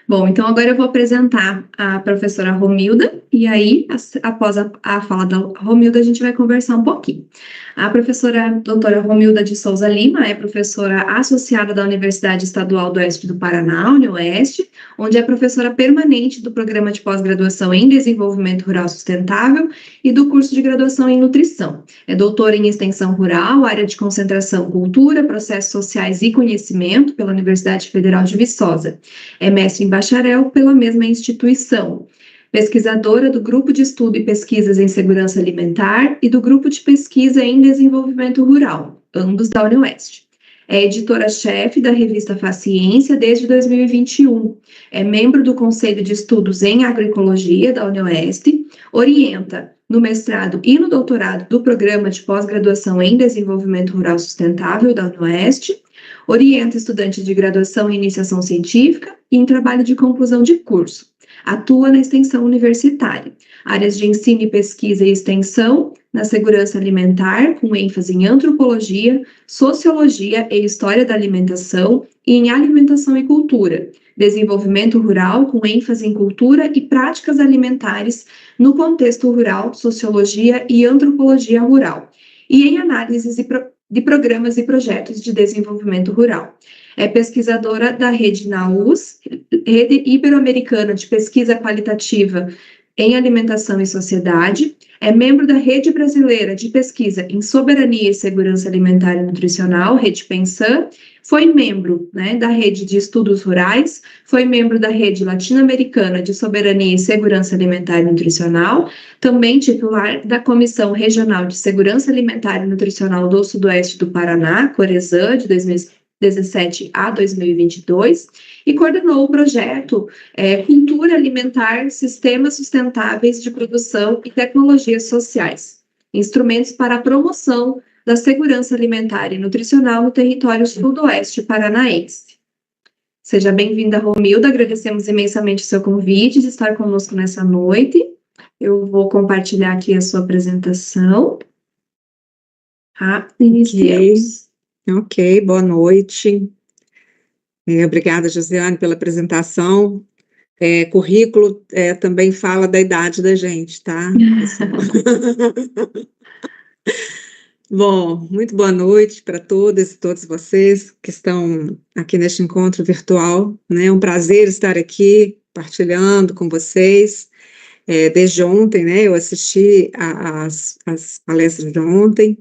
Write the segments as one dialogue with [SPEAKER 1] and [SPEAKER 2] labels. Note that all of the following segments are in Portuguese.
[SPEAKER 1] Bom, então agora eu vou apresentar a professora Romilda, e aí, após a fala da Romilda, a gente vai conversar um pouquinho. A professora doutora Romilda de Souza Lima é professora associada da Universidade Estadual do Oeste do Paraná, UniOeste, onde é professora permanente do Programa de Pós-Graduação em Desenvolvimento Rural Sustentável e do curso de graduação em Nutrição. É doutora em Extensão Rural, área de concentração Cultura, Processos Sociais e Conhecimento pela Universidade Federal de Viçosa. É mestre em bacharel pela mesma instituição. Pesquisadora do Grupo de Estudo e Pesquisas em Segurança Alimentar e do Grupo de Pesquisa em Desenvolvimento Rural, ambos da UniOeste. É editora-chefe da revista Faciência desde 2021. É membro do Conselho de Estudos em Agroecologia da UniOeste. Orienta no mestrado e no doutorado do Programa de Pós-Graduação em Desenvolvimento Rural Sustentável da UniOeste. Orienta estudantes de graduação em iniciação científica e em trabalho de conclusão de curso. Atua na extensão universitária, áreas de ensino e pesquisa e extensão, na segurança alimentar, com ênfase em antropologia, sociologia e história da alimentação, e em alimentação e cultura, desenvolvimento rural, com ênfase em cultura e práticas alimentares no contexto rural, sociologia e antropologia rural, e em análises de programas e projetos de desenvolvimento rural. É pesquisadora da Rede NAUS, Rede Ibero-Americana de Pesquisa Qualitativa em Alimentação e Sociedade, é membro da Rede Brasileira de Pesquisa em Soberania e Segurança Alimentar e Nutricional, Rede PENSAN, foi membro, da Rede de Estudos Rurais, foi membro da Rede Latino-Americana de Soberania e Segurança Alimentar e Nutricional, também titular da Comissão Regional de Segurança Alimentar e Nutricional do Sudoeste do Paraná, Coresan, de 2017 a 2022, e coordenou o projeto Cultura Alimentar, Sistemas Sustentáveis de Produção e Tecnologias Sociais, instrumentos para a promoção da segurança alimentar e nutricional no território sudoeste paranaense. Seja bem-vinda, Romilda, agradecemos imensamente o seu convite de estar conosco nessa noite. Eu vou compartilhar aqui a sua apresentação. Iniciamos.
[SPEAKER 2] Ok, boa noite. Obrigada, Josiane, pela apresentação. Currículo também fala da idade da gente, tá? Bom, muito boa noite para todas e todos vocês que estão aqui neste encontro virtual, né? É um prazer estar aqui partilhando com vocês. Desde ontem, né, eu assisti às palestras de ontem,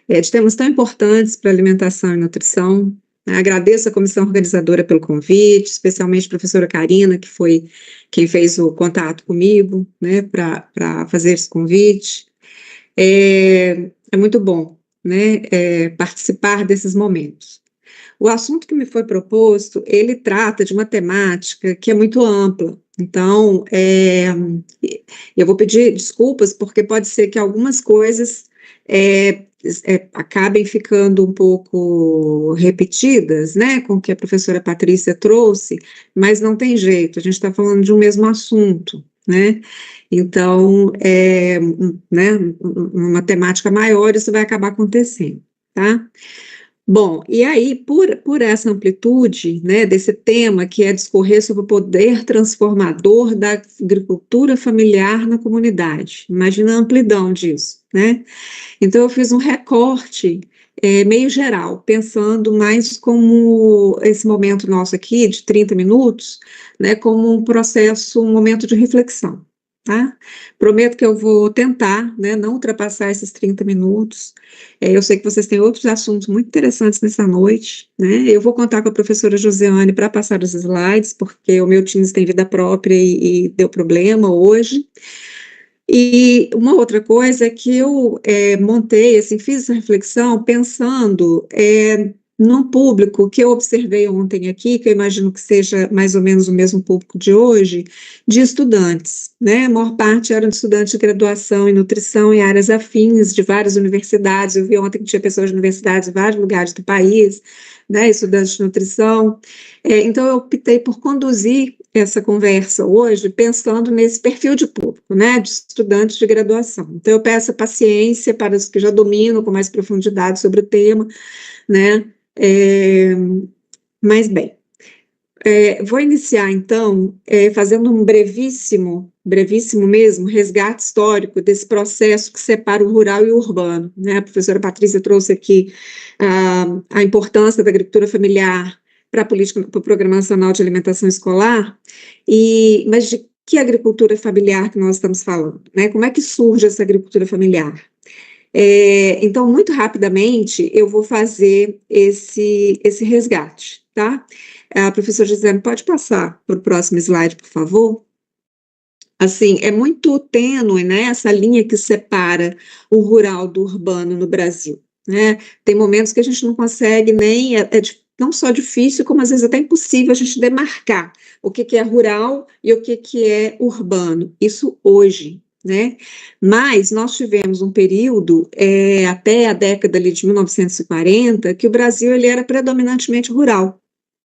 [SPEAKER 2] de temas tão importantes para alimentação e nutrição. Agradeço a comissão organizadora pelo convite, especialmente a professora Karina, que foi quem fez o contato comigo, né, para fazer esse convite. É muito bom, né, participar desses momentos. O assunto que me foi proposto, ele trata de uma temática que é muito ampla. Então, eu vou pedir desculpas, porque pode ser que algumas coisas acabem ficando um pouco repetidas, né, com o que a professora Patrícia trouxe, mas não tem jeito, a gente está falando de um mesmo assunto, né? Então, né, uma temática maior, isso vai acabar acontecendo, tá? Bom, e aí, por essa amplitude, né, desse tema que é discorrer sobre o poder transformador da agricultura familiar na comunidade, imagina a amplidão disso, né? Então, eu fiz um recorte meio geral, pensando mais como esse momento nosso aqui, de 30 minutos, né, como um processo, um momento de reflexão. Tá? Prometo que eu vou tentar, né, não ultrapassar esses 30 minutos. Eu sei que vocês têm outros assuntos muito interessantes nessa noite, né? Eu vou contar com a professora Josiane para passar os slides, porque o meu Teams tem vida própria e deu problema hoje. E uma outra coisa é que eu montei, assim, fiz essa reflexão pensando num público que eu observei ontem aqui, que eu imagino que seja mais ou menos o mesmo público de hoje, de estudantes, né? A maior parte eram de estudantes de graduação em nutrição em áreas afins de várias universidades. Eu vi ontem que tinha pessoas de universidades em vários lugares do país, né? Estudantes de nutrição. Então, eu optei por conduzir essa conversa hoje pensando nesse perfil de público, né? De estudantes de graduação. Então, eu peço a paciência para os que já dominam com mais profundidade sobre o tema, né? Mas bem, vou iniciar, então, fazendo um brevíssimo mesmo, resgate histórico desse processo que separa o rural e o urbano, né? A professora Patrícia trouxe aqui a importância da agricultura familiar para a política, para o Programa Nacional de Alimentação Escolar, mas de que agricultura familiar que nós estamos falando, né? Como é que surge essa agricultura familiar? Então, muito rapidamente, eu vou fazer esse resgate, tá? A professora Gisele, pode passar para o próximo slide, por favor? Assim, é muito tênue, né, essa linha que separa o rural do urbano no Brasil, né? Tem momentos que a gente não consegue nem, não só difícil, como às vezes até impossível a gente demarcar o que é rural e o que é urbano. Isso hoje, né? Mas nós tivemos um período, até a década ali de 1940, que o Brasil ele era predominantemente rural,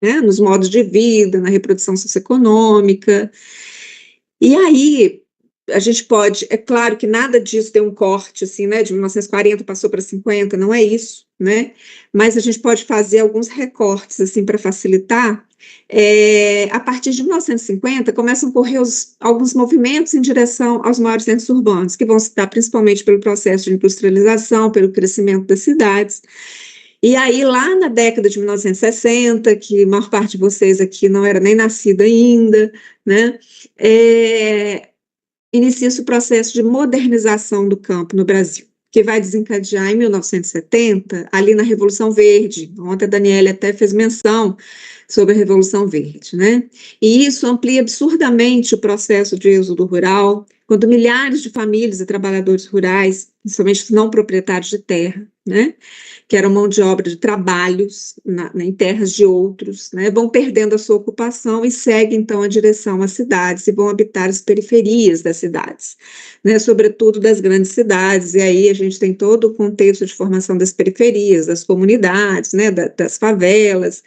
[SPEAKER 2] né? Nos modos de vida, na reprodução socioeconômica. E aí, a gente pode, é claro que nada disso tem um corte, assim, né, de 1940 passou para 50, não é isso, né, mas a gente pode fazer alguns recortes, assim, para facilitar. A partir de 1950, começam a ocorrer alguns movimentos em direção aos maiores centros urbanos, que vão se dar principalmente pelo processo de industrialização, pelo crescimento das cidades. E aí, lá na década de 1960, que a maior parte de vocês aqui não era nem nascida ainda, né, inicia-se o processo de modernização do campo no Brasil, que vai desencadear em 1970, ali na Revolução Verde. Ontem a Daniela até fez menção sobre a Revolução Verde, né? E isso amplia absurdamente o processo de êxodo rural, quando milhares de famílias e trabalhadores rurais, principalmente não proprietários de terra, né, que eram mão de obra de trabalhos em terras de outros, né, vão perdendo a sua ocupação e seguem, então, a direção às cidades e vão habitar as periferias das cidades, né, sobretudo das grandes cidades, e aí a gente tem todo o contexto de formação das periferias, das comunidades, né, das favelas,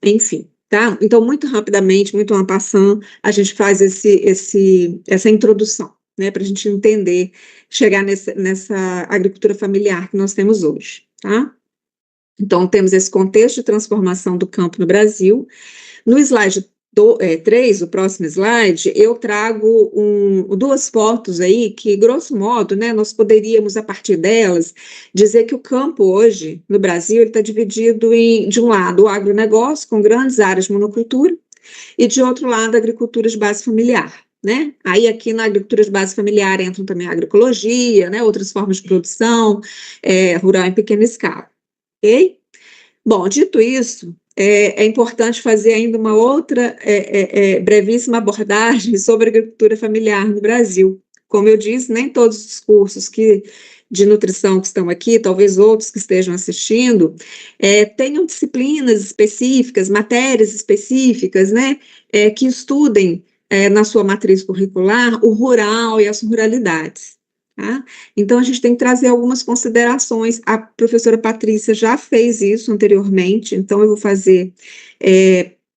[SPEAKER 2] enfim. Tá? Então, muito rapidamente, muito en passant, a gente faz essa introdução, né, para a gente entender, chegar nessa agricultura familiar que nós temos hoje. Tá? Então, temos esse contexto de transformação do campo no Brasil. No slide 3, o próximo slide, eu trago duas fotos aí que, grosso modo, né, nós poderíamos, a partir delas, dizer que o campo hoje, no Brasil, ele está dividido de um lado, o agronegócio, com grandes áreas de monocultura, e de outro lado, a agricultura de base familiar, né? Aí aqui na agricultura de base familiar entram também a agroecologia, né, outras formas de produção, rural em pequena escala, ok? Bom, dito isso, é importante fazer ainda uma outra brevíssima abordagem sobre a agricultura familiar no Brasil. Como eu disse, nem todos os cursos de nutrição que estão aqui, talvez outros que estejam assistindo, tenham disciplinas específicas, matérias específicas, né, que estudem na sua matriz curricular o rural e as ruralidades. Tá? Então, a gente tem que trazer algumas considerações. A professora Patrícia já fez isso anteriormente, então eu vou fazer,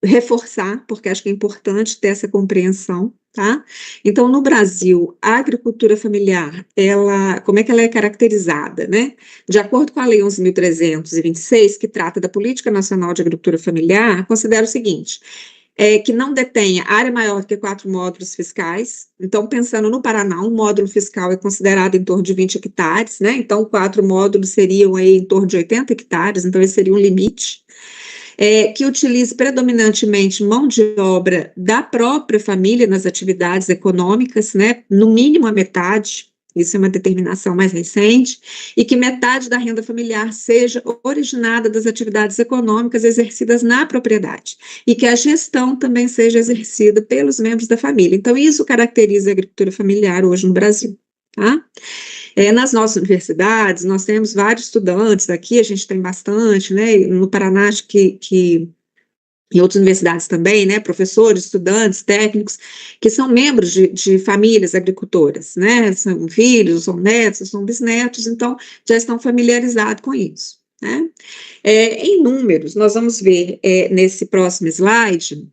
[SPEAKER 2] reforçar, porque acho que é importante ter essa compreensão. Tá? Então, no Brasil, a agricultura familiar, como é que ela é caracterizada? Né? De acordo com a Lei 11.326, que trata da Política Nacional de Agricultura Familiar, considera o seguinte: que não detenha área maior que 4 módulos fiscais. Então, pensando no Paraná, um módulo fiscal é considerado em torno de 20 hectares, né? Então, 4 módulos seriam aí em torno de 80 hectares, então esse seria um limite. Que utilize predominantemente mão de obra da própria família nas atividades econômicas, né? No mínimo a metade. Isso é uma determinação mais recente, e que metade da renda familiar seja originada das atividades econômicas exercidas na propriedade, e que a gestão também seja exercida pelos membros da família. Então, isso caracteriza a agricultura familiar hoje no Brasil. Tá? Nas nossas universidades, nós temos vários estudantes, aqui a gente tem bastante, né? No Paraná, acho que em outras universidades também, né, professores, estudantes, técnicos, que são membros de famílias agricultoras, né, são filhos, são netos, são bisnetos, então já estão familiarizados com isso, né. Em números, nós vamos ver nesse próximo slide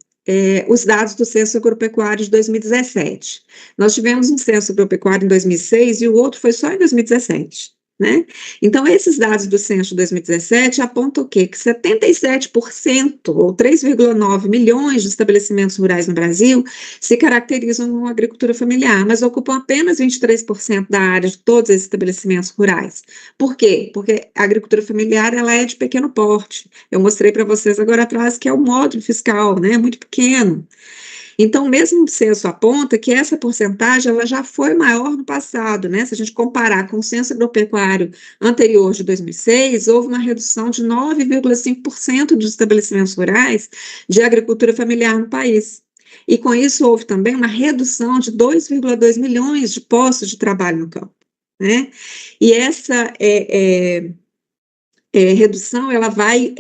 [SPEAKER 2] os dados do Censo Agropecuário de 2017. Nós tivemos um Censo Agropecuário em 2006 e o outro foi só em 2017. né? Então, esses dados do censo de 2017 apontam o quê? Que 77%, ou 3,9 milhões de estabelecimentos rurais no Brasil, se caracterizam com agricultura familiar, mas ocupam apenas 23% da área de todos esses estabelecimentos rurais. Por quê? Porque a agricultura familiar ela é de pequeno porte. Eu mostrei para vocês agora atrás que é o módulo fiscal, né? Muito pequeno. Então, mesmo o censo aponta que essa porcentagem ela já foi maior no passado, né? Se a gente comparar com o censo agropecuário anterior de 2006, houve uma redução de 9,5% dos estabelecimentos rurais de agricultura familiar no país. E com isso houve também uma redução de 2,2 milhões de postos de trabalho no campo, né? E essa redução, ela vai,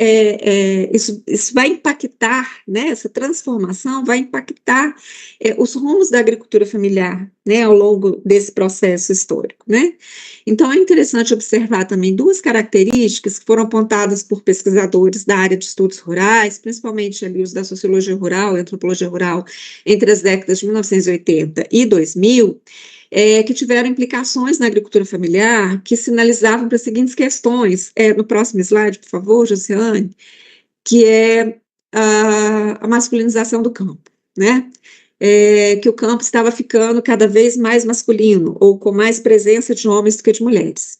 [SPEAKER 2] isso vai impactar, né, essa transformação vai impactar os rumos da agricultura familiar, né, ao longo desse processo histórico, né. Então, é interessante observar também duas características que foram apontadas por pesquisadores da área de estudos rurais, principalmente ali os da sociologia rural, antropologia rural, entre as décadas de 1980 e 2000, que tiveram implicações na agricultura familiar, que sinalizavam para as seguintes questões. No próximo slide, por favor, Josiane, que é a masculinização do campo, né? Que o campo estava ficando cada vez mais masculino, ou com mais presença de homens do que de mulheres.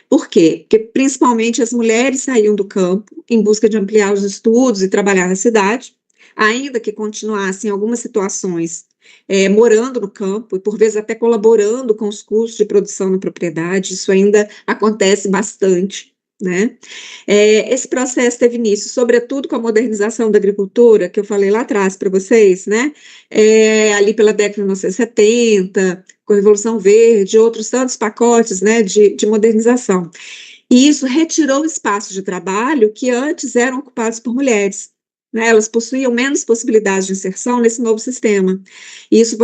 [SPEAKER 2] Por quê? Porque principalmente as mulheres saíam do campo em busca de ampliar os estudos e trabalhar na cidade, ainda que continuassem em algumas situações morando no campo e por vezes até colaborando com os custos de produção na propriedade, isso ainda acontece bastante, né? Esse processo teve início, sobretudo com a modernização da agricultura, que eu falei lá atrás para vocês, né? Ali pela década de 1970, com a Revolução Verde, outros tantos pacotes, né, de modernização. E isso retirou espaços de trabalho que antes eram ocupados por mulheres, né? Elas possuíam menos possibilidades de inserção nesse novo sistema. E isso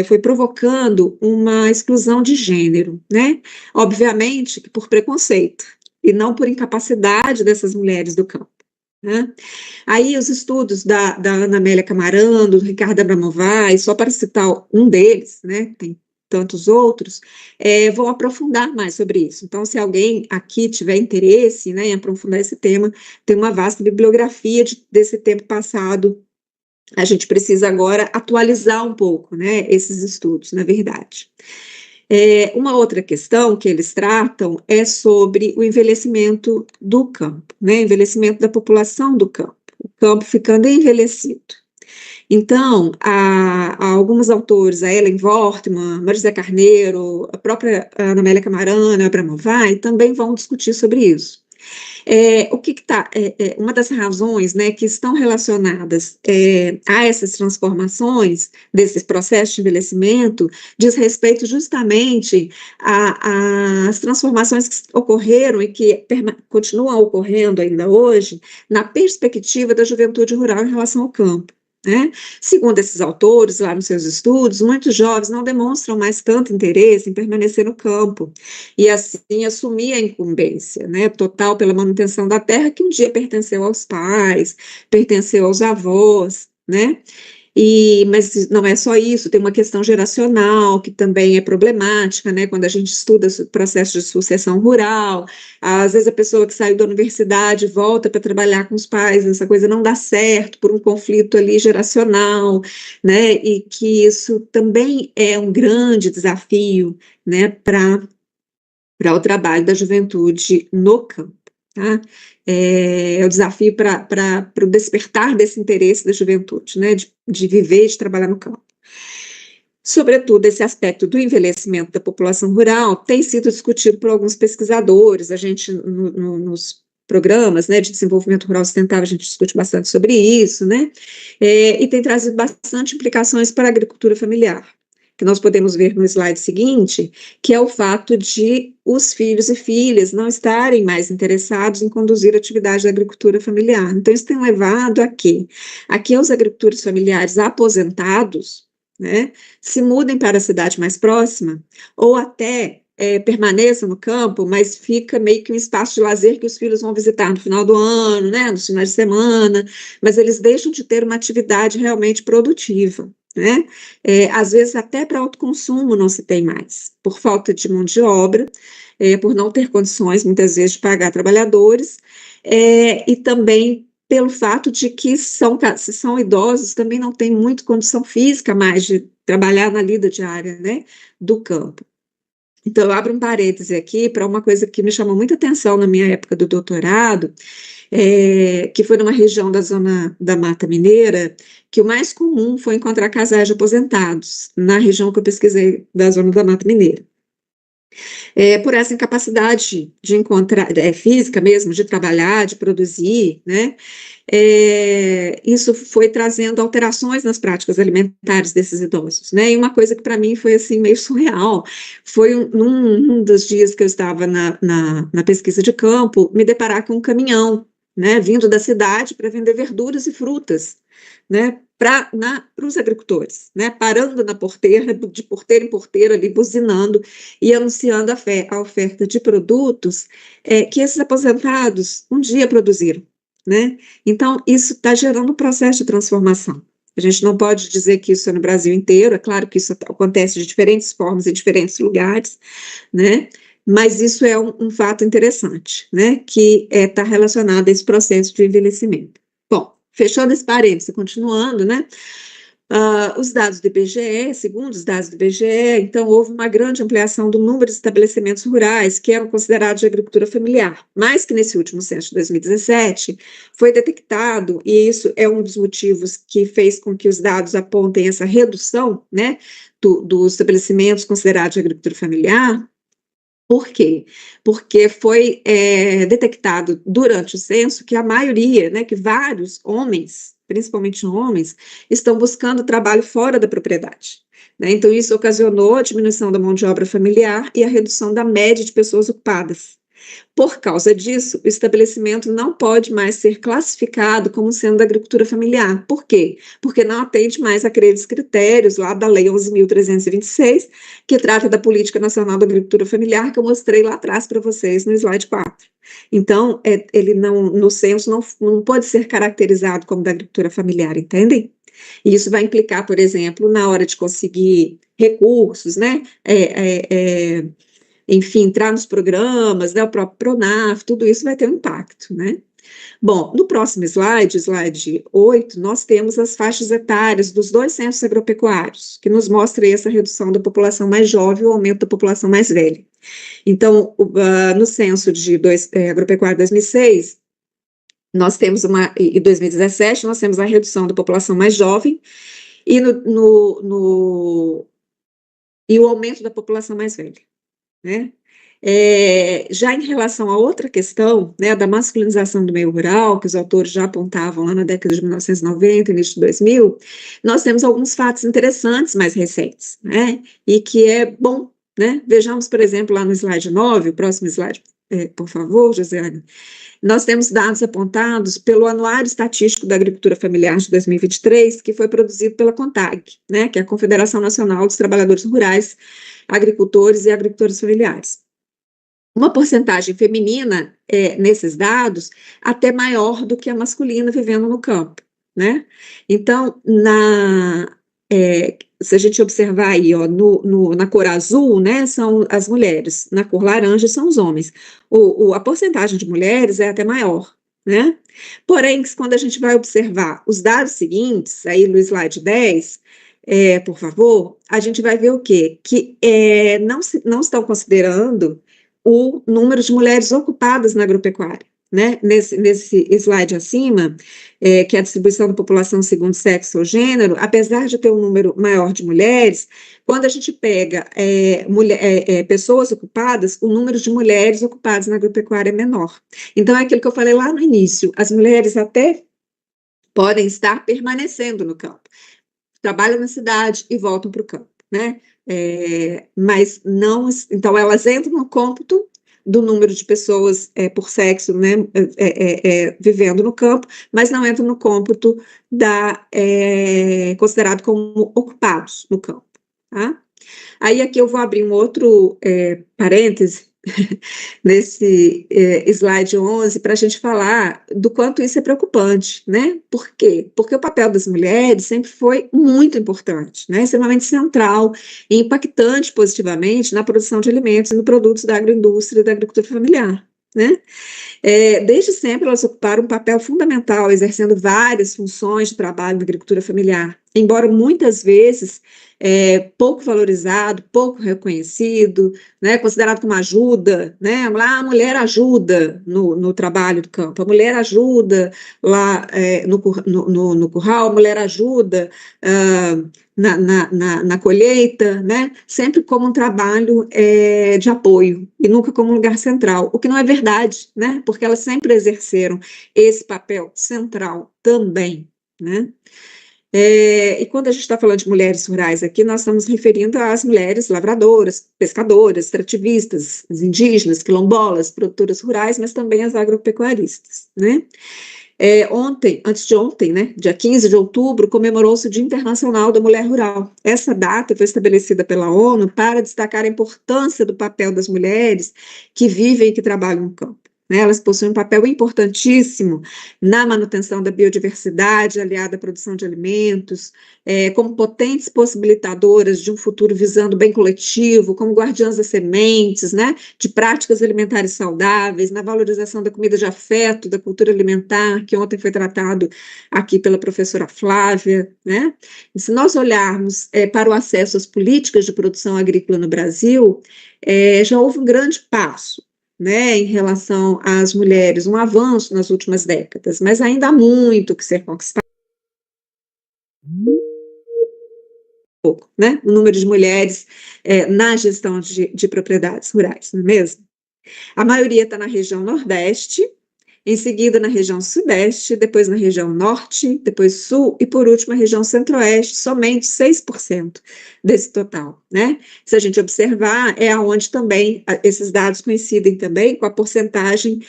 [SPEAKER 2] foi provocando uma exclusão de gênero, né? Obviamente que por preconceito, e não por incapacidade dessas mulheres do campo, né? Aí os estudos da Ana Amélia Camarão, do Ricardo Abramovay, só para citar um deles, né? Tem tantos outros, vão aprofundar mais sobre isso. Então, se alguém aqui tiver interesse, né, em aprofundar esse tema, tem uma vasta bibliografia desse tempo passado. A gente precisa agora atualizar um pouco, né, esses estudos, na verdade. Uma outra questão que eles tratam é sobre o envelhecimento do campo, né, envelhecimento da população do campo, o campo ficando envelhecido. Então, há alguns autores, a Ellen Wortmann, Maria Carneiro, a própria Ana Amélia Camarão, Abramovay, também vão discutir sobre isso. Uma das razões, né, que estão relacionadas a essas transformações, desses processos de envelhecimento, diz respeito justamente às transformações que ocorreram e que continuam ocorrendo ainda hoje, na perspectiva da juventude rural em relação ao campo, né? Segundo esses autores, lá nos seus estudos, muitos jovens não demonstram mais tanto interesse em permanecer no campo e, assim, assumir a incumbência, né, total pela manutenção da terra que um dia pertenceu aos pais, pertenceu aos avós, né? Mas não é só isso, tem uma questão geracional que também é problemática, né? Quando a gente estuda o processo de sucessão rural, às vezes a pessoa que saiu da universidade volta para trabalhar com os pais, essa coisa não dá certo por um conflito ali geracional, né? E que isso também é um grande desafio, né, para o trabalho da juventude no campo. Tá? O desafio para o despertar desse interesse da juventude, né, de viver e de trabalhar no campo. Sobretudo, esse aspecto do envelhecimento da população rural tem sido discutido por alguns pesquisadores, a gente, nos programas, né, de desenvolvimento rural sustentável, a gente discute bastante sobre isso, né, e tem trazido bastante implicações para a agricultura familiar, que nós podemos ver no slide seguinte, que é o fato de os filhos e filhas não estarem mais interessados em conduzir a atividade da agricultura familiar. Então, isso tem levado a que os agricultores familiares aposentados, né, se mudem para a cidade mais próxima, ou até permaneçam no campo, mas fica meio que um espaço de lazer que os filhos vão visitar no final do ano, né, nos finais de semana, mas eles deixam de ter uma atividade realmente produtiva. né? Às vezes até para autoconsumo não se tem mais, por falta de mão de obra, por não ter condições, muitas vezes, de pagar trabalhadores, e também pelo fato de que se são idosos, também não têm muito condição física mais de trabalhar na lida diária, né, do campo. Então, eu abro um parêntese aqui para uma coisa que me chamou muita atenção na minha época do doutorado, que foi numa região da zona da Mata Mineira, que o mais comum foi encontrar casais de aposentados, na região que eu pesquisei, da zona da Mata Mineira. Por essa incapacidade de encontrar, física mesmo, de trabalhar, de produzir, né? Isso foi trazendo alterações nas práticas alimentares desses idosos, né? E uma coisa que para mim foi assim meio surreal, foi num dos dias que eu estava na pesquisa de campo, me deparar com um caminhão, né, vindo da cidade para vender verduras e frutas, né, para os agricultores, né, parando na porteira, de porteira em porteira ali, buzinando e anunciando a oferta de produtos que esses aposentados um dia produziram, né? Então, isso está gerando um processo de transformação. A gente não pode dizer que isso é no Brasil inteiro, é claro que isso acontece de diferentes formas em diferentes lugares, né? Mas isso é um fato interessante, né? Que está relacionado a esse processo de envelhecimento. Bom, fechando esse parênteses, continuando, né? Os dados do IBGE, segundo os dados do IBGE, então houve uma grande ampliação do número de estabelecimentos rurais que eram considerados de agricultura familiar, mas que nesse último censo de 2017 foi detectado, e isso é um dos motivos que fez com que os dados apontem essa redução, né, dos estabelecimentos considerados de agricultura familiar. Por quê? Porque foi detectado durante o censo que a maioria, né, que vários homens, principalmente homens, estão buscando trabalho fora da propriedade, né? Então, isso ocasionou a diminuição da mão de obra familiar e a redução da média de pessoas ocupadas. Por causa disso, o estabelecimento não pode mais ser classificado como sendo da agricultura familiar. Por quê? Porque não atende mais àqueles critérios lá da Lei 11.326, que trata da Política Nacional da Agricultura Familiar, que eu mostrei lá atrás para vocês no slide 4. Então, ele não, no censo, não pode ser caracterizado como da agricultura familiar, entendem? E isso vai implicar, por exemplo, na hora de conseguir recursos, né? Enfim, entrar nos programas, né, o próprio Pronaf, tudo isso vai ter um impacto, né? Bom, no próximo slide, slide 8, nós temos as faixas etárias dos dois censos agropecuários, que nos mostra aí essa redução da população mais jovem e o aumento da população mais velha. Então, no censo de agropecuário 2006, nós temos em 2017, nós temos a redução da população mais jovem e, e o aumento da população mais velha, né? Já em relação a outra questão, né, da masculinização do meio rural, que os autores já apontavam lá na década de 1990, início de 2000, nós temos alguns fatos interessantes mais recentes, né, e que é bom, né? Vejamos, por exemplo, lá no slide 9, o próximo slide, por favor, Josiane. Nós temos dados apontados pelo Anuário Estatístico da Agricultura Familiar de 2023, que foi produzido pela CONTAG, né, que é a Confederação Nacional dos Trabalhadores Rurais, Agricultores e Agricultores Familiares. Uma porcentagem feminina nesses dados até maior do que a masculina vivendo no campo, né? Então, se a gente observar aí, ó, na cor azul, né, são as mulheres, na cor laranja são os homens. A porcentagem de mulheres é até maior, né? Porém, quando a gente vai observar os dados seguintes, aí no slide 10, por favor, a gente vai ver o quê? Que não estão considerando o número de mulheres ocupadas na agropecuária, né? Nesse slide acima, que é a distribuição da população segundo sexo ou gênero, apesar de ter um número maior de mulheres, quando a gente pega pessoas ocupadas, o número de mulheres ocupadas na agropecuária é menor. Então, é aquilo que eu falei lá no início, as mulheres até podem estar permanecendo no campo, trabalham na cidade e voltam para o campo, né? Mas não, então elas entram no cômputo do número de pessoas por sexo, né, vivendo no campo, mas não entram no cômputo considerado como ocupados no campo, tá? Aí aqui eu vou abrir um outro parêntese nesse slide 11 para a gente falar do quanto isso é preocupante, né? Por quê? Porque o papel das mulheres sempre foi muito importante, né? Extremamente central e impactante positivamente na produção de alimentos e no produtos da agroindústria e da agricultura familiar, né? Desde sempre, elas ocuparam um papel fundamental, exercendo várias funções de trabalho na agricultura familiar, embora muitas vezes pouco valorizado, pouco reconhecido, né, considerado como ajuda, né, lá a mulher ajuda no trabalho do campo, a mulher ajuda lá no curral, a mulher ajuda na colheita, né, sempre como um trabalho de apoio e nunca como um lugar central, o que não é verdade, né, porque elas sempre exerceram esse papel central também, né. E quando a gente está falando de mulheres rurais aqui, nós estamos referindo às mulheres lavradoras, pescadoras, extrativistas, as indígenas, quilombolas, produtoras rurais, mas também as agropecuaristas, né? Antes de ontem, né, dia 15 de outubro, comemorou-se o Dia Internacional da Mulher Rural. Essa data foi estabelecida pela ONU para destacar a importância do papel das mulheres que vivem e que trabalham no campo. Né? Elas possuem um papel importantíssimo na manutenção da biodiversidade, aliada à produção de alimentos, como potentes possibilitadoras de um futuro visando o bem coletivo, como guardiãs das sementes, né, de práticas alimentares saudáveis, na valorização da comida de afeto, da cultura alimentar, que ontem foi tratado aqui pela professora Flávia, né? E se nós olharmos para o acesso às políticas de produção agrícola no Brasil, já houve um grande passo, né, em relação às mulheres, um avanço nas últimas décadas, mas ainda há muito que ser conquistado. Pouco, né? O número de mulheres na gestão de propriedades rurais, não é mesmo? A maioria está na região Nordeste, em seguida na região Sudeste, depois na região Norte, depois Sul e, por último, a região Centro-Oeste, somente 6% desse total, né? Se a gente observar, é onde também esses dados coincidem também com a porcentagem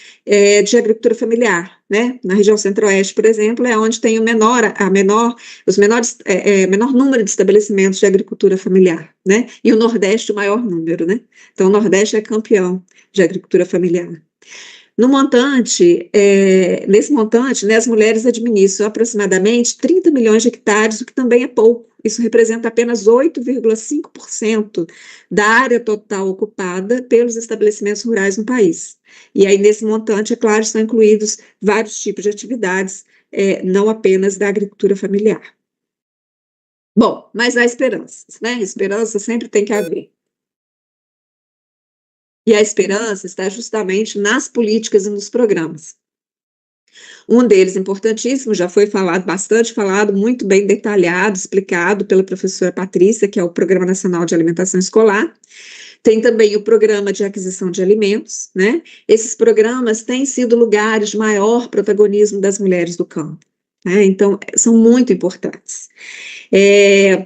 [SPEAKER 2] de agricultura familiar, né? Na região Centro-Oeste, por exemplo, é onde tem menor número de estabelecimentos de agricultura familiar, né? E o Nordeste, o maior número, né? Então, o Nordeste é campeão de agricultura familiar. Nesse montante, né, as mulheres administram aproximadamente 30 milhões de hectares, o que também é pouco. Isso representa apenas 8,5% da área total ocupada pelos estabelecimentos rurais no país. E aí, nesse montante, é claro, estão incluídos vários tipos de atividades, não apenas da agricultura familiar. Bom, mas há esperanças, né? Esperança sempre tem que haver. E a esperança está justamente nas políticas e nos programas. Um deles importantíssimo, já foi bastante falado, muito bem detalhado, explicado pela professora Patrícia, que é o Programa Nacional de Alimentação Escolar. Tem também o Programa de Aquisição de Alimentos, né? Esses programas têm sido lugares de maior protagonismo das mulheres do campo, né? Então, são muito importantes.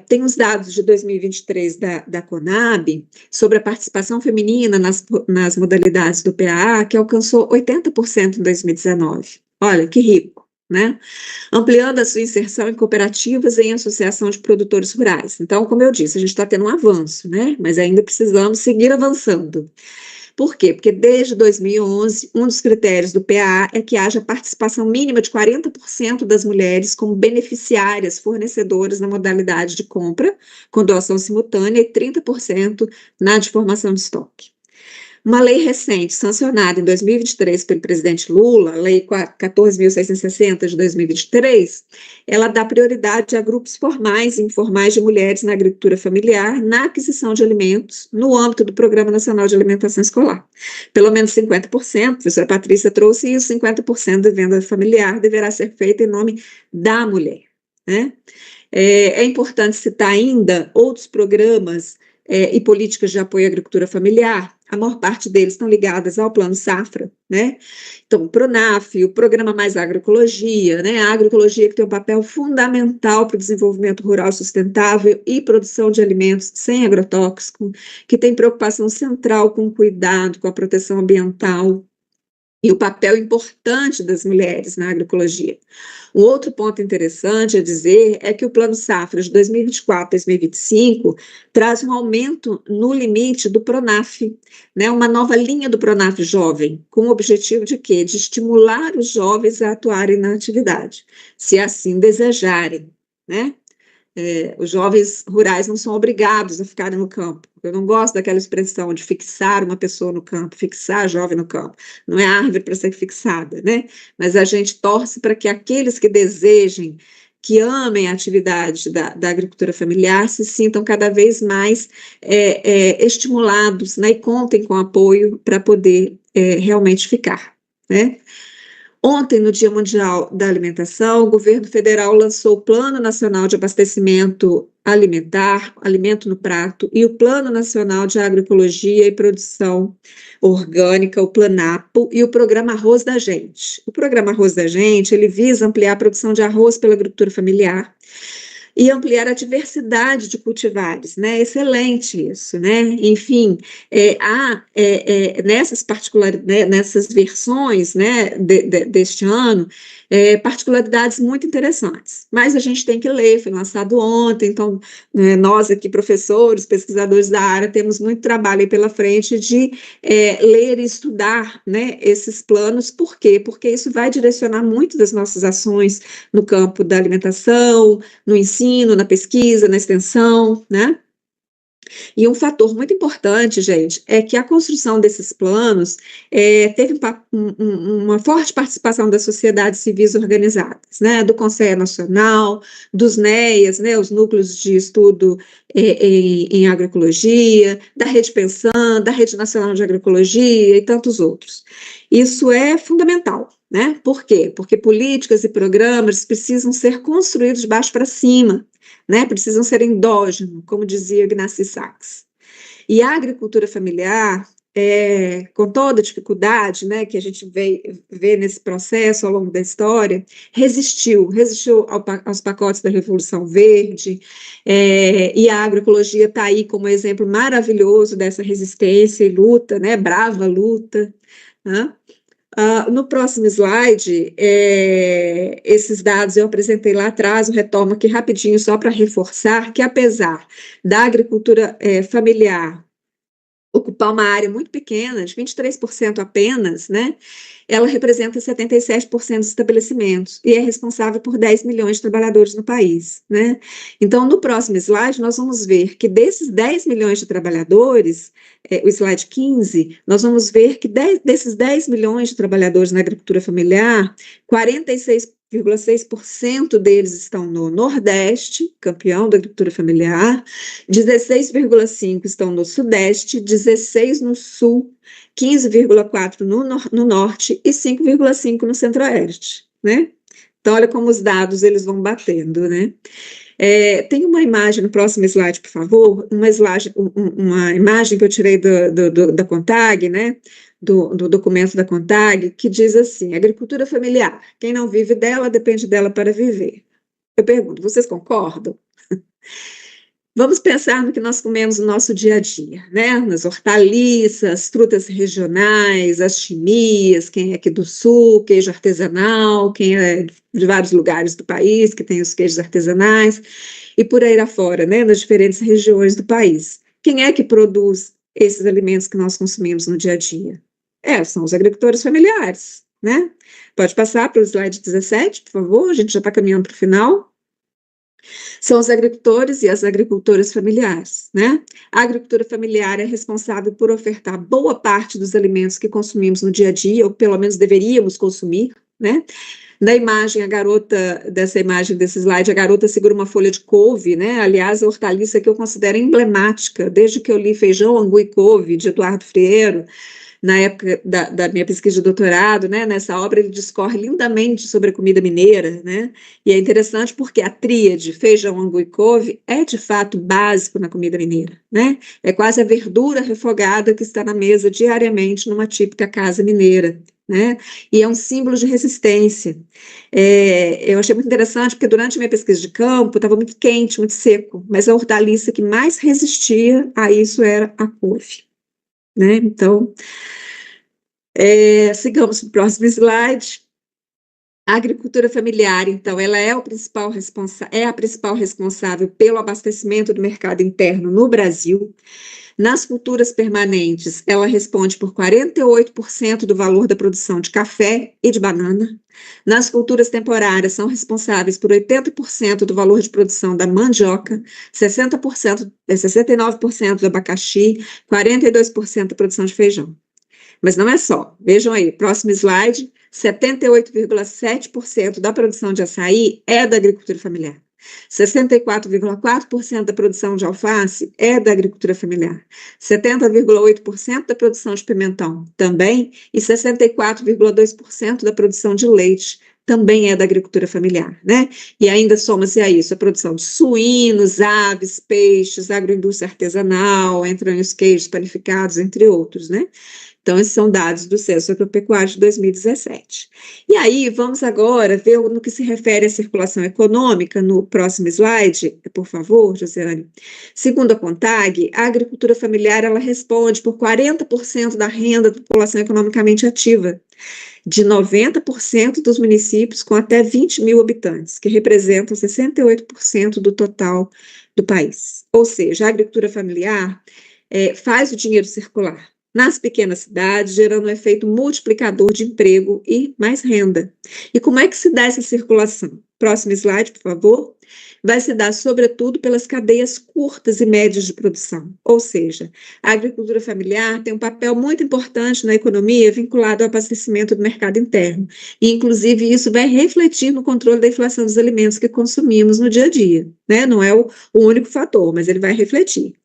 [SPEAKER 2] Tem os dados de 2023 da Conab sobre a participação feminina nas modalidades do PAA, que alcançou 80% em 2019. Olha, que rico, né? Ampliando a sua inserção em cooperativas e em associação de produtores rurais. Então, como eu disse, a gente está tendo um avanço, né? Mas ainda precisamos seguir avançando. Por quê? Porque desde 2011, um dos critérios do PAA é que haja participação mínima de 40% das mulheres como beneficiárias fornecedoras na modalidade de compra, com doação simultânea, e 30% na de formação de estoque. Uma lei recente, sancionada em 2023 pelo presidente Lula, a Lei 14.660 de 2023, ela dá prioridade a grupos formais e informais de mulheres na agricultura familiar, na aquisição de alimentos, no âmbito do Programa Nacional de Alimentação Escolar. Pelo menos 50%, a professora Patrícia trouxe isso, 50% da venda familiar deverá ser feita em nome da mulher, né? É importante citar ainda outros programas e políticas de apoio à agricultura familiar. A maior parte deles estão ligadas ao Plano Safra, né? Então, o PRONAF, o Programa Mais Agroecologia, né? A agroecologia que tem um papel fundamental para o desenvolvimento rural sustentável e produção de alimentos sem agrotóxico, que tem preocupação central com o cuidado, com a proteção ambiental. e o papel importante das mulheres na agroecologia. Um outro ponto interessante a dizer é que o Plano Safra de 2024 a 2025 traz um aumento no limite do Pronaf, né, uma nova linha do Pronaf Jovem, com o objetivo de quê? De estimular os jovens a atuarem na atividade, se assim desejarem, né? Os jovens rurais não são obrigados a ficarem no campo. Eu não gosto daquela expressão de fixar uma pessoa no campo, fixar a jovem no campo. Não é árvore para ser fixada, né? Mas a gente torce para que aqueles que desejem, que amem a atividade da agricultura familiar, se sintam cada vez mais estimulados, né? E contem com apoio para poder realmente ficar, né? Ontem, no Dia Mundial da Alimentação, o governo federal lançou o Plano Nacional de Abastecimento Alimentar, Alimento no Prato, e o Plano Nacional de Agroecologia e Produção Orgânica, o PLANAPO, e o Programa Arroz da Gente. O Programa Arroz da Gente, ele visa ampliar a produção de arroz pela agricultura familiar, e ampliar a diversidade de cultivares, né? Excelente isso, né? Enfim, há nessas particularidades, né, nessas versões, né, deste ano, particularidades muito interessantes. Mas a gente tem que ler, foi lançado ontem, então nós aqui, professores, pesquisadores da área, temos muito trabalho aí pela frente de ler e estudar, né, esses planos. Por quê? Porque isso vai direcionar muito das nossas ações no campo da alimentação, no ensino, na pesquisa, na extensão, né? E um fator muito importante, gente, é que a construção desses planos teve uma forte participação das sociedades civis organizadas, né? Do Conselho Nacional, dos NEAs, né? Os núcleos de estudo em agroecologia, da Rede Pensan, da Rede Nacional de Agroecologia e tantos outros. Isso é fundamental, né? Por quê? Porque políticas e programas precisam ser construídos de baixo para cima, né? Precisam ser endógenos, como dizia Ignacy Sachs. E a agricultura familiar, com toda a dificuldade, né, que a gente vê nesse processo ao longo da história, resistiu aos pacotes da Revolução Verde, e a agroecologia está aí como exemplo maravilhoso dessa resistência e luta, né, brava luta, né? No próximo slide, esses dados eu apresentei lá atrás, eu retomo aqui rapidinho só para reforçar que, apesar da agricultura familiar ocupar uma área muito pequena, de 23% apenas, né, ela representa 77% dos estabelecimentos e é responsável por 10 milhões de trabalhadores no país, né? Então, no próximo slide, nós vamos ver que desses 10 milhões de trabalhadores, o slide 15, nós vamos ver que desses 10 milhões de trabalhadores na agricultura familiar, 46,6% deles estão no Nordeste, campeão da agricultura familiar, 16,5% estão no Sudeste, 16% no Sul, 15,4% no Norte e 5,5% no Centro-Oeste, né? Então, olha como os dados eles vão batendo, né? Tem uma imagem no próximo slide, por favor, uma imagem que eu tirei da CONTAG, né? Do documento da CONTAG, que diz assim: agricultura familiar, quem não vive dela, depende dela para viver. Eu pergunto, vocês concordam? Vamos pensar no que nós comemos no nosso dia a dia, né? Nas hortaliças, frutas regionais, as chimias, quem é aqui do sul, queijo artesanal, quem é de vários lugares do país, que tem os queijos artesanais, e por aí afora, né? Nas diferentes regiões do país. Quem é que produz esses alimentos que nós consumimos no dia a dia? São os agricultores familiares, né? Pode passar para o slide 17, por favor, a gente já está caminhando para o final. São os agricultores e as agricultoras familiares, né? A agricultura familiar é responsável por ofertar boa parte dos alimentos que consumimos no dia a dia, ou pelo menos deveríamos consumir, né? Na imagem, dessa imagem desse slide, a garota segura uma folha de couve, né? Aliás, a hortaliça que eu considero emblemática, desde que eu li Feijão, Angu e Couve, de Eduardo Freire, na época da minha pesquisa de doutorado, né, nessa obra ele discorre lindamente sobre a comida mineira, né, e é interessante porque a tríade feijão, angu e couve é de fato básico na comida mineira, né, é quase a verdura refogada que está na mesa diariamente numa típica casa mineira, né, e é um símbolo de resistência. Eu achei muito interessante porque durante a minha pesquisa de campo estava muito quente, muito seco, mas a hortaliça que mais resistia a isso era a couve, né, então Sigamos para o próximo slide. A agricultura familiar, então, ela é a principal responsável pelo abastecimento do mercado interno no Brasil. Nas culturas permanentes, ela responde por 48% do valor da produção de café e de banana. Nas culturas temporárias, são responsáveis por 80% do valor de produção da mandioca, 69% do abacaxi, 42% da produção de feijão. Mas não é só. Vejam aí, próximo slide, 78,7% da produção de açaí é da agricultura familiar. 64,4% da produção de alface é da agricultura familiar. 70,8% da produção de pimentão também, e 64,2% da produção de leite também é da agricultura familiar, né? E ainda soma-se a isso a produção de suínos, aves, peixes, agroindústria artesanal, entram os queijos panificados, entre outros, né? Então, esses são dados do Censo Agropecuário de 2017. E aí, vamos agora ver no que se refere à circulação econômica, no próximo slide, por favor, Josiane. Segundo a CONTAG, a agricultura familiar, ela responde por 40% da renda da população economicamente ativa, de 90% dos municípios com até 20 mil habitantes, que representam 68% do total do país. Ou seja, a agricultura familiar faz o dinheiro circular nas pequenas cidades, gerando um efeito multiplicador de emprego e mais renda. E como é que se dá essa circulação? Próximo slide, por favor. Vai se dar, sobretudo, pelas cadeias curtas e médias de produção. Ou seja, a agricultura familiar tem um papel muito importante na economia vinculado ao abastecimento do mercado interno. E, inclusive, isso vai refletir no controle da inflação dos alimentos que consumimos no dia a dia, né? Não é o único fator, mas ele vai refletir.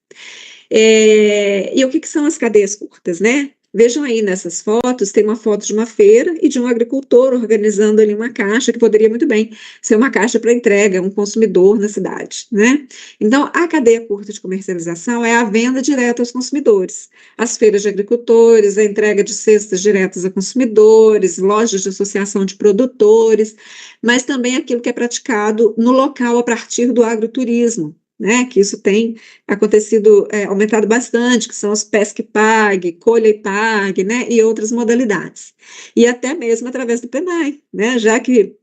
[SPEAKER 2] E o que são as cadeias curtas, né? Vejam aí nessas fotos, tem uma foto de uma feira e de um agricultor organizando ali uma caixa, que poderia muito bem ser uma caixa para entrega, um consumidor na cidade, né? Então, a cadeia curta de comercialização é a venda direta aos consumidores, as feiras de agricultores, a entrega de cestas diretas a consumidores, lojas de associação de produtores, mas também aquilo que é praticado no local a partir do agroturismo, né, que isso tem acontecido, aumentado bastante, que são os pesca e pague, colha e pague, né, e outras modalidades. E até mesmo através do PNAE, né, já que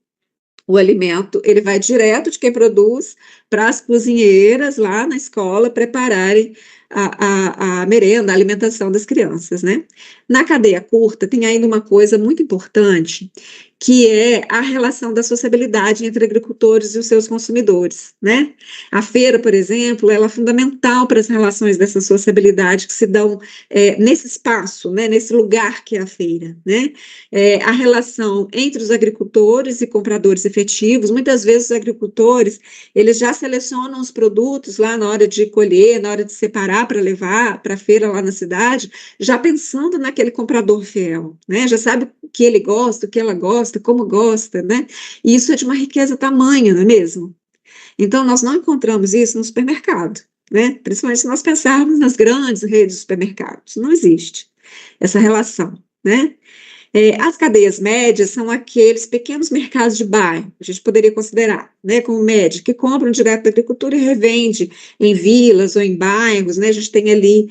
[SPEAKER 2] o alimento, ele vai direto de quem produz para as cozinheiras lá na escola prepararem a merenda, a alimentação das crianças, né? Na cadeia curta tem ainda uma coisa muito importante, que é a relação da sociabilidade entre agricultores e os seus consumidores, né? A feira, por exemplo, ela é fundamental para as relações dessa sociabilidade que se dão nesse espaço, né? Nesse lugar que é a feira, né? A relação entre os agricultores e compradores efetivos, muitas vezes os agricultores, eles já selecionam os produtos lá na hora de colher, na hora de separar para levar para a feira lá na cidade, já pensando naquele comprador fiel, né? Já sabe o que ele gosta, o que ela gosta, como gosta, né? E isso é de uma riqueza tamanha, não é mesmo? Então, nós não encontramos isso no supermercado, né? Principalmente se nós pensarmos nas grandes redes de supermercados. Não existe essa relação, né? As cadeias médias são aqueles pequenos mercados de bairro, a gente poderia considerar, né, como médio, que compram direto da agricultura e revende em vilas ou em bairros, né, a gente tem ali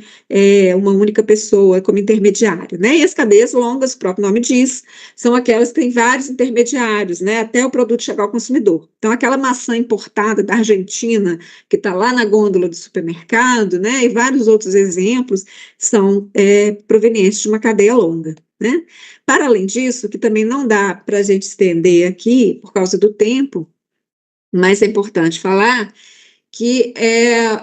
[SPEAKER 2] uma única pessoa como intermediário, né, e as cadeias longas, o próprio nome diz, são aquelas que têm vários intermediários, né, até o produto chegar ao consumidor. Então, aquela maçã importada da Argentina, que está lá na gôndola do supermercado, né, e vários outros exemplos, são provenientes de uma cadeia longa, né? Para além disso, que também não dá para a gente estender aqui, por causa do tempo, mas é importante falar que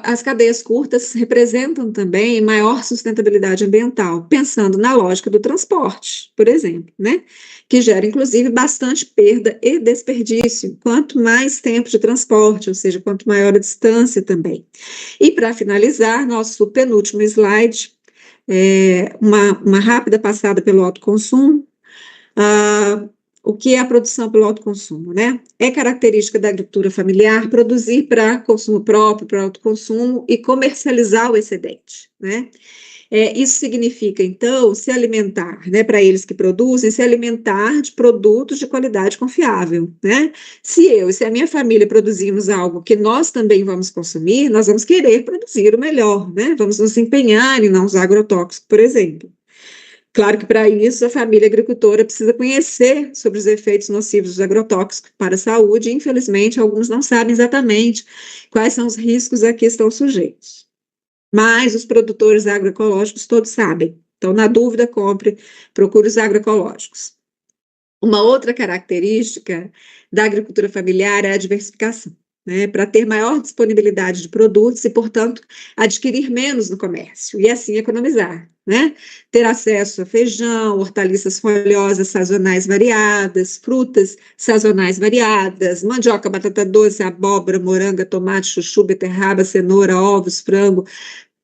[SPEAKER 2] as cadeias curtas representam também maior sustentabilidade ambiental, pensando na lógica do transporte, por exemplo, né? Que gera, inclusive, bastante perda e desperdício, quanto mais tempo de transporte, ou seja, quanto maior a distância também. E, para finalizar, nosso penúltimo slide, uma rápida passada pelo autoconsumo. O que é a produção pelo autoconsumo, né? É característica da agricultura familiar produzir para consumo próprio, para autoconsumo e comercializar o excedente, né? Isso significa, então, se alimentar, né, para eles que produzem, se alimentar de produtos de qualidade confiável, né? Se eu e se a minha família produzimos algo que nós também vamos consumir, nós vamos querer produzir o melhor, né? Vamos nos empenhar em não usar agrotóxicos, por exemplo. Claro que para isso a família agricultora precisa conhecer sobre os efeitos nocivos dos agrotóxicos para a saúde, e infelizmente alguns não sabem exatamente quais são os riscos a que estão sujeitos. Mas os produtores agroecológicos todos sabem. Então, na dúvida, procure os agroecológicos. Uma outra característica da agricultura familiar é a diversificação, né, para ter maior disponibilidade de produtos e, portanto, adquirir menos no comércio e assim economizar, né? Ter acesso a feijão, hortaliças folhosas sazonais variadas, frutas sazonais variadas, mandioca, batata doce, abóbora, moranga, tomate, chuchu, beterraba, cenoura, ovos, frango,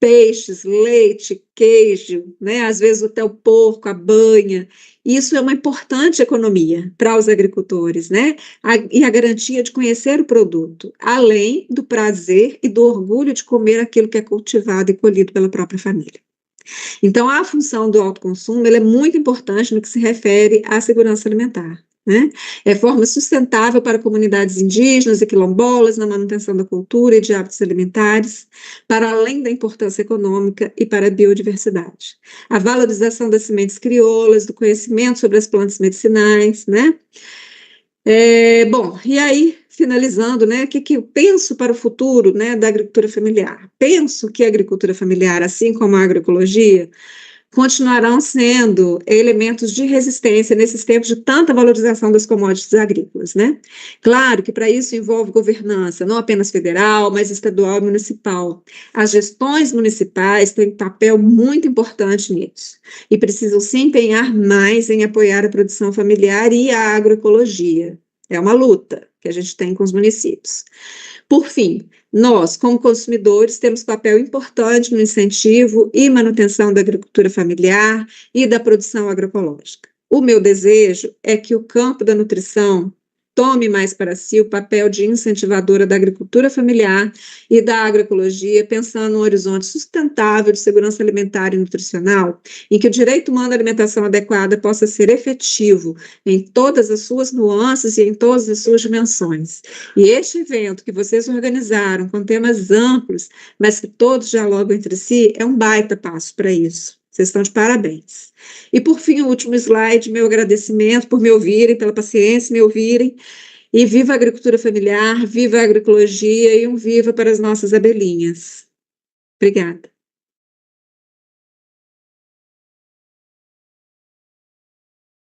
[SPEAKER 2] peixes, leite, queijo, né? Às vezes até o porco, a banha. Isso é uma importante economia para os agricultores, né? E a garantia de conhecer o produto, além do prazer e do orgulho de comer aquilo que é cultivado e colhido pela própria família. Então, a função do autoconsumo ela é muito importante no que se refere à segurança alimentar. Né? É forma sustentável para comunidades indígenas e quilombolas na manutenção da cultura e de hábitos alimentares, para além da importância econômica e para a biodiversidade. A valorização das sementes crioulas, do conhecimento sobre as plantas medicinais, né? Bom, e aí, finalizando, né, o que eu penso para o futuro, né, da agricultura familiar? Penso que a agricultura familiar, assim como a agroecologia, continuarão sendo elementos de resistência nesses tempos de tanta valorização das commodities agrícolas, né? Claro que para isso envolve governança, não apenas federal, mas estadual e municipal. As gestões municipais têm um papel muito importante nisso e precisam se empenhar mais em apoiar a produção familiar e a agroecologia. É uma luta que a gente tem com os municípios. Por fim, nós, como consumidores, temos papel importante no incentivo e manutenção da agricultura familiar e da produção agroecológica. O meu desejo é que o campo da nutrição tome mais para si o papel de incentivadora da agricultura familiar e da agroecologia, pensando num horizonte sustentável de segurança alimentar e nutricional, em que o direito humano à alimentação adequada possa ser efetivo em todas as suas nuances e em todas as suas dimensões. E este evento que vocês organizaram com temas amplos, mas que todos dialogam entre si, é um baita passo para isso. Vocês estão de parabéns. E, por fim, o último slide, meu agradecimento por me ouvirem, pela paciência, me ouvirem. E viva a agricultura familiar, viva a agroecologia e um viva para as nossas abelhinhas. Obrigada.